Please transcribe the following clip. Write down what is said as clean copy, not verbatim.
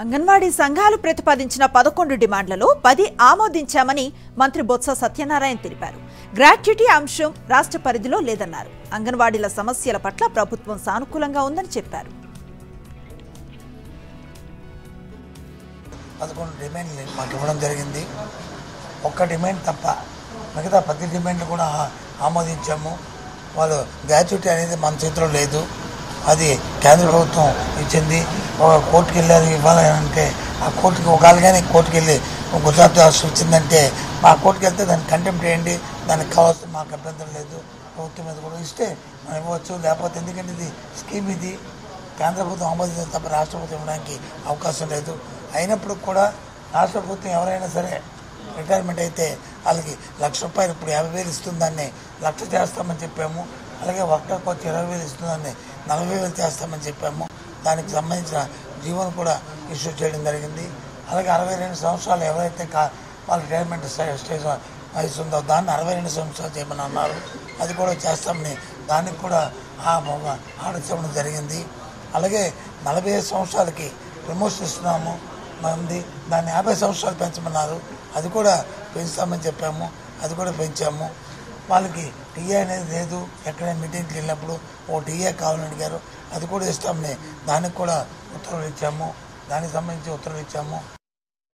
అంగన్వాడీ సంఘాలు ప్రతిపాదించిన 11 డిమాండ్లలో 10 ఆమోదించామని మంత్రి బొత్స సత్యనారాయణ తెలిపారు. గ్రాట్యుటీ అంశం రాష్ట్ర పరిధిలో లేదన్నారు. అంగన్వాడీల సమస్యల పట్ల ప్రభుత్వం సానుకూలంగా ఉందని చెప్పారు. 11 డిమాండ్లు మాకు ఇవ్వడం జరిగింది. ఒక్క డిమాండ్ తప్ప మిగతా 10 డిమాండ్లు కూడా ఆమోదించాము. వాళ్ళు గ్రాట్యుటీ అనేది మన చేతిలో లేదు, అది కేంద్ర ప్రభుత్వం ఇచ్చింది. ఒక కోర్టుకు వెళ్ళారు ఇవ్వాలంటే ఆ కోర్టుకి ఒకవేళ కానీ కోర్టుకు వెళ్ళి గుజరాత్ రాష్ట్రం ఇచ్చిందంటే మా కోర్టుకు వెళ్తే దాన్ని కంటెంప్ట్ చేయండి, దానికి కావాల్సిన మాకు అభ్యంతరం లేదు. ప్రభుత్వం మీద కూడా ఇస్తే మనం ఇవ్వచ్చు. లేకపోతే ఎందుకంటే ఇది స్కీమ్, ఇది కేంద్ర ప్రభుత్వం ఆమోదించిన తప్ప రాష్ట్ర ప్రభుత్వం ఇవ్వడానికి అవకాశం లేదు. అయినప్పుడు కూడా రాష్ట్ర ప్రభుత్వం ఎవరైనా సరే రిటైర్మెంట్ అయితే వాళ్ళకి ₹1,00,000 ఇప్పుడు 50,000 ఇస్తుంది, దాన్ని 1,00,000 చేస్తామని చెప్పాము. అలాగే వర్కర్కి వచ్చి 20,000 ఇస్తుందని 40,000 చేస్తామని చెప్పాము. దానికి సంబంధించిన జీవోను కూడా ఇష్యూ చేయడం జరిగింది. అలాగే 62 సంవత్సరాలు ఎవరైతే వాళ్ళ రిటైర్మెంట్ స్టేజ్ వయసు ఉందో దాన్ని 62 సంవత్సరాలు చేయమని అన్నారు. అది కూడా చేస్తామని దానికి కూడా ఆర్డర్ ఇవ్వడం జరిగింది. అలాగే 45 సంవత్సరాలకి ప్రమోషన్ ఇస్తున్నాము మంది, దాన్ని 50 సంవత్సరాలు పెంచమన్నారు. అది కూడా పెంచుతామని చెప్పాము, అది కూడా పెంచాము. వాళ్ళకి టీఏ అనేది లేదు, ఎక్కడైనా మీటింగ్కి వెళ్ళినప్పుడు ఓ టీఏ కావాలని అడిగారు, అది కూడా ఇస్తామని దానికి కూడా ఉత్తర్వులు ఇచ్చాము, దానికి సంబంధించి ఉత్తర్వులు ఇచ్చాము.